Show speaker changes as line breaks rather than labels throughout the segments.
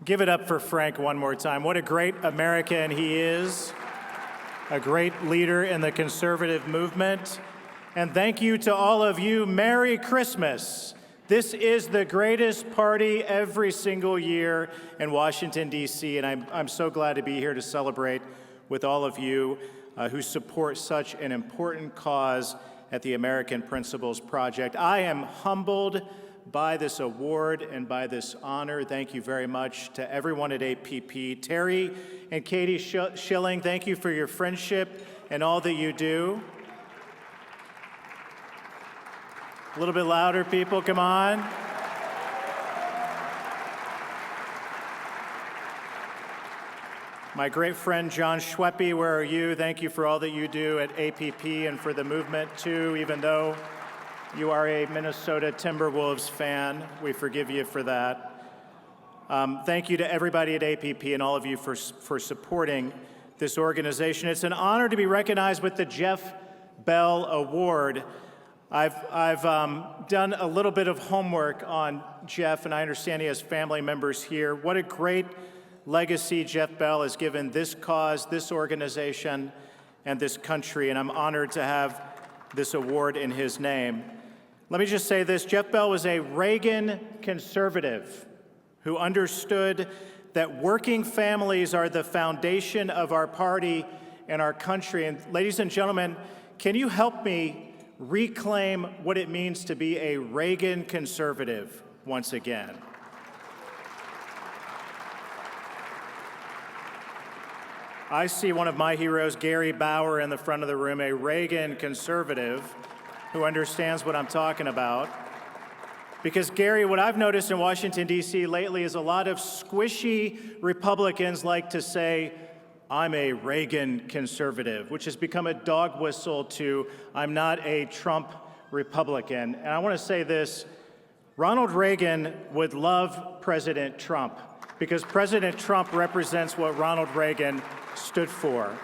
Give it up for Frank one more time. What a great American he is, a great leader in the conservative movement. And thank you to all of you. Merry Christmas. This is the greatest party every single year in Washington, D.C., and I'm so glad to be here to celebrate with all of you who support such an important cause at the American Principles Project. I am humbled by this award and by this honor. Thank you very much to everyone at APP. Terry and Katie Schilling, thank you for your friendship and all that you do. A little bit louder, people, come on. My great friend John Schweppe, where are you? Thank you for all that you do at APP and for the movement too, even though you are a Minnesota Timberwolves fan. We forgive you for that. Thank you to everybody at APP and all of you for supporting this organization. It's an honor to be recognized with the Jeff Bell Award. I've done a little bit of homework on Jeff, and I understand he has family members here. What a great legacy Jeff Bell has given this cause, this organization, and this country, and I'm honored to have this award in his name. Let me just say this, Jeff Bell was a Reagan conservative who understood that working families are the foundation of our party and our country. And ladies and gentlemen, can you help me reclaim what it means to be a Reagan conservative once again? I see one of my heroes, Gary Bauer, in the front of the room, a Reagan conservative who understands what I'm talking about. Because Gary, what I've noticed in Washington, D.C. lately is a lot of squishy Republicans like to say, I'm a Reagan conservative, which has become a dog whistle to I'm not a Trump Republican. And I want to say this, Ronald Reagan would love President Trump because President Trump represents what Ronald Reagan stood for.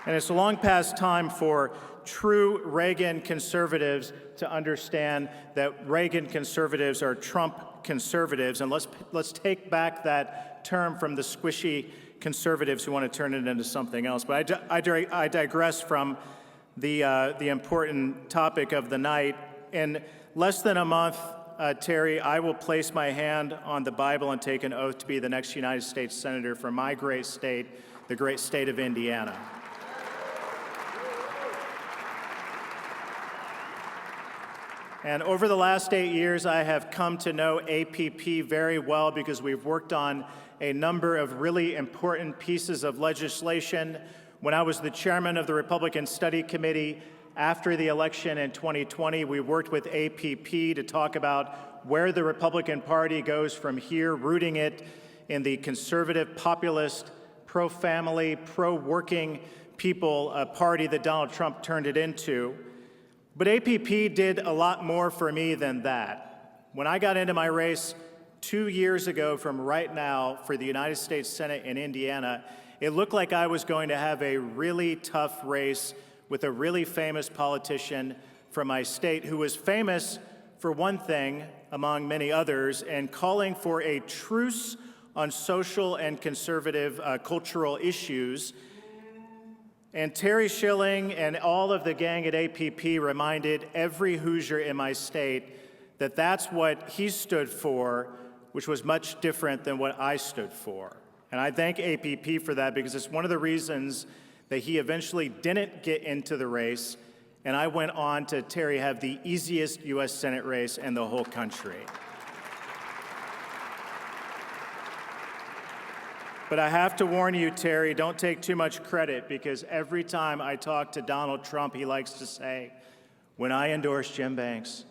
And it's long past time for true Reagan conservatives to understand that Reagan conservatives are Trump conservatives, and let's take back that term from the squishy conservatives who want to turn it into something else. But I digress from the important topic of the night. In less than a month, Terry, I will place my hand on the Bible and take an oath to be the next United States Senator from my great state, the great state of Indiana. And over the last 8 years, I have come to know APP very well because we've worked on a number of really important pieces of legislation. When I was the chairman of the Republican Study Committee after the election in 2020, we worked with APP to talk about where the Republican Party goes from here, rooting it in the conservative, populist, pro-family, pro-working people party that Donald Trump turned it into. But APP did a lot more for me than that. When I got into my race 2 years ago from right now for the United States Senate in Indiana, it looked like I was going to have a really tough race with a really famous politician from my state who was famous for one thing, among many others, and calling for a truce on social and conservative cultural issues. And Terry Schilling and all of the gang at APP reminded every Hoosier in my state that that's what he stood for, which was much different than what I stood for. And I thank APP for that because it's one of the reasons that he eventually didn't get into the race, and I went on to, Terry, have the easiest U.S. Senate race in the whole country. But I have to warn you, Terry, don't take too much credit because every time I talk to Donald Trump, he likes to say, when I endorsed Jim Banks,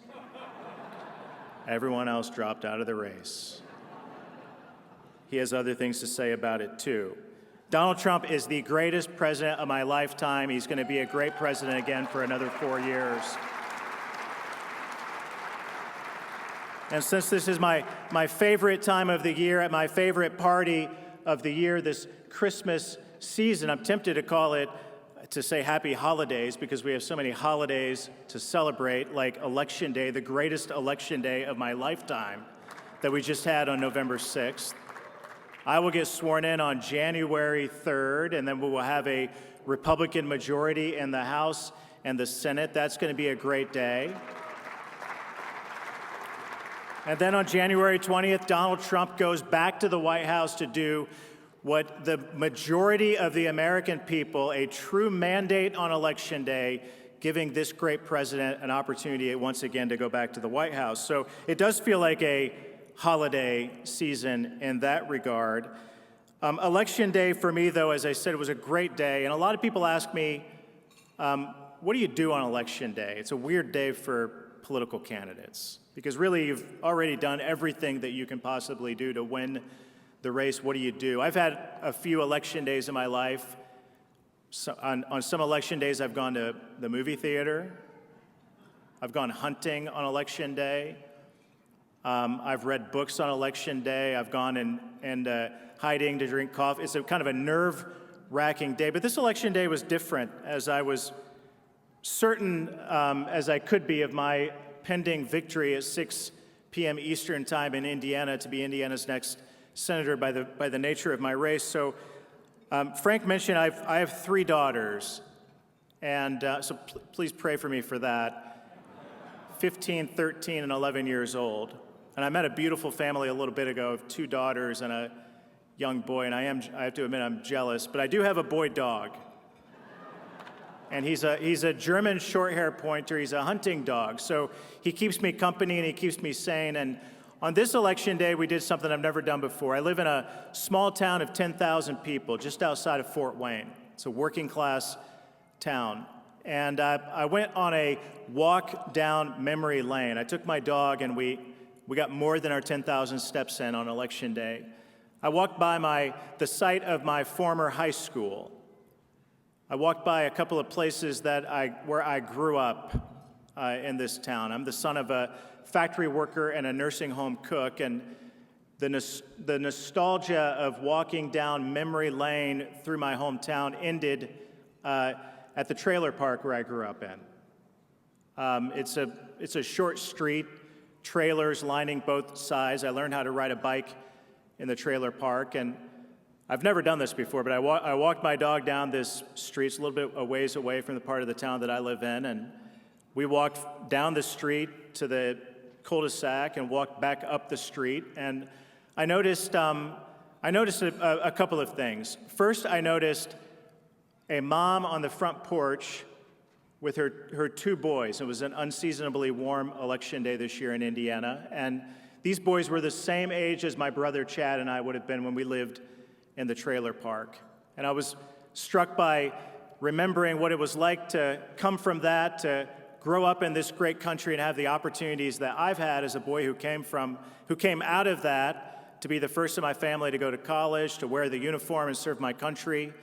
everyone else dropped out of the race. He has other things to say about it, too. Donald Trump is the greatest president of my lifetime. He's going to be a great president again for another 4 years. And since this is my favorite time of the year, at my favorite party of the year, this Christmas season, I'm tempted to call it, to say happy holidays because we have so many holidays to celebrate, like Election Day, the greatest election day of my lifetime. that we just had on November 6th. I will get sworn in on January 3rd, and then we will have a Republican majority in the House and the Senate. That's going to be a great day. And then on January 20th, Donald Trump goes back to the White House to do what the majority of the American people, a true mandate on Election Day, giving this great president an opportunity once again to go back to the White House. So it does feel like a holiday season in that regard. Election Day for me, though, as I said, it was a great day. And a lot of people ask me, what do you do on Election Day? It's a weird day for political candidates because really you've already done everything that you can possibly do to win the race. What do you do? I've had a few election days in my life. So on some election days, I've gone to the movie theater. I've gone hunting on Election Day. I've read books on Election Day. I've gone and hiding to drink coffee. It's a kind of a nerve-wracking day. But this Election Day was different, as I was certain as I could be of my pending victory at 6 p.m. Eastern Time in Indiana to be Indiana's next senator by the nature of my race. So Frank mentioned I have 3 daughters, and so please pray for me for that. 15, 13, and 11 years old. And I met a beautiful family a little bit ago of 2 daughters and a young boy, and I have to admit I'm jealous, but I do have a boy dog. And he's a German short-hair pointer. He's a hunting dog, so he keeps me company and he keeps me sane. And on this Election Day, we did something I've never done before. I live in a small town of 10,000 people just outside of Fort Wayne. It's a working-class town. And I went on a walk down memory lane. I took my dog, and we got more than our 10,000 steps in on Election Day. I walked by the site of my former high school. I walked by a couple of places where I grew up in this town. I'm the son of a factory worker and a nursing home cook, and the nostalgia of walking down memory lane through my hometown ended at the trailer park where I grew up in. It's a short street, trailers lining both sides. I learned how to ride a bike in the trailer park, and I've never done this before, but I walked my dog down this street. It's a little bit a ways away from the part of the town that I live in, and we walked down the street to the cul-de-sac and walked back up the street, and I noticed a couple of things. First, I noticed a mom on the front porch with her 2 boys. It was an unseasonably warm Election Day this year in Indiana, and these boys were the same age as my brother Chad and I would have been when we lived in the trailer park. And I was struck by remembering what it was like to come from that, to grow up in this great country and have the opportunities that I've had as a boy who came out of that, to be the first in my family to go to college, to wear the uniform and serve my country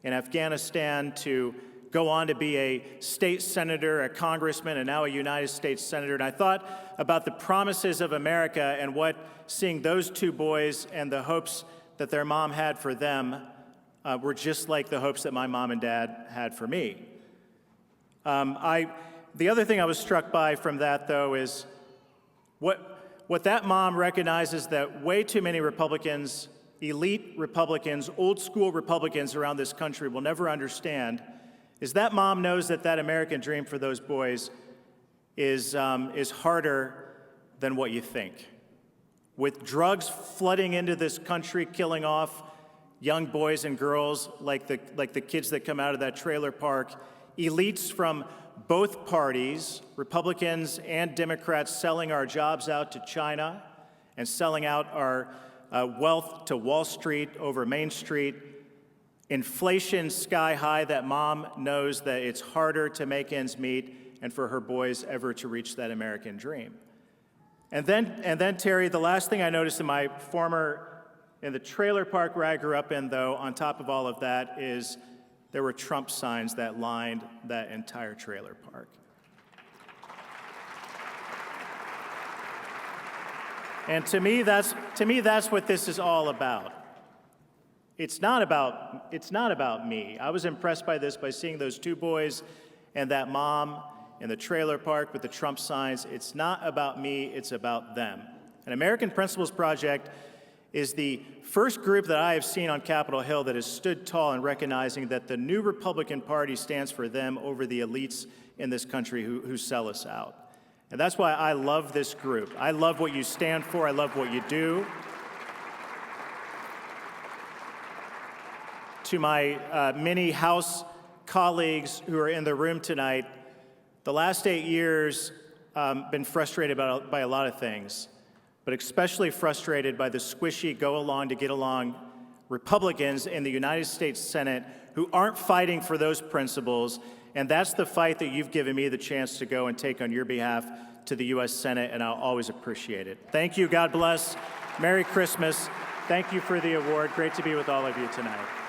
in Afghanistan, to go on to be a state senator, a congressman, and now a United States senator. And I thought about the promises of America and what seeing those 2 boys and the hopes that their mom had for them were just like the hopes that my mom and dad had for me. The other thing I was struck by from that, though, is what that mom recognizes that way too many Republicans, elite Republicans, old school Republicans around this country will never understand, is that mom knows that that American dream for those boys is harder than what you think. With drugs flooding into this country, killing off young boys and girls like the kids that come out of that trailer park, elites from both parties, Republicans and Democrats, selling our jobs out to China and selling out our wealth to Wall Street over Main Street, inflation sky high, that mom knows that it's harder to make ends meet and for her boys ever to reach that American dream. And then Terry, the last thing I noticed in the trailer park where I grew up in, though, on top of all of that, is there were Trump signs that lined that entire trailer park. And to me, that's what this is all about. It's not about me. I was impressed by this, by seeing those 2 boys and that mom in the trailer park with the Trump signs. It's not about me, it's about them. An American Principles Project is the first group that I have seen on Capitol Hill that has stood tall in recognizing that the new Republican Party stands for them over the elites in this country who sell us out. And that's why I love this group. I love what you stand for. I love what you do. To my many House colleagues who are in the room tonight, the last 8 years been frustrated by a lot of things, but especially frustrated by the squishy go-along to get along Republicans in the United States Senate who aren't fighting for those principles, and that's the fight that you've given me the chance to go and take on your behalf to the U.S. Senate, and I'll always appreciate it. Thank you, God bless, Merry Christmas. Thank you for the award. Great to be with all of you tonight.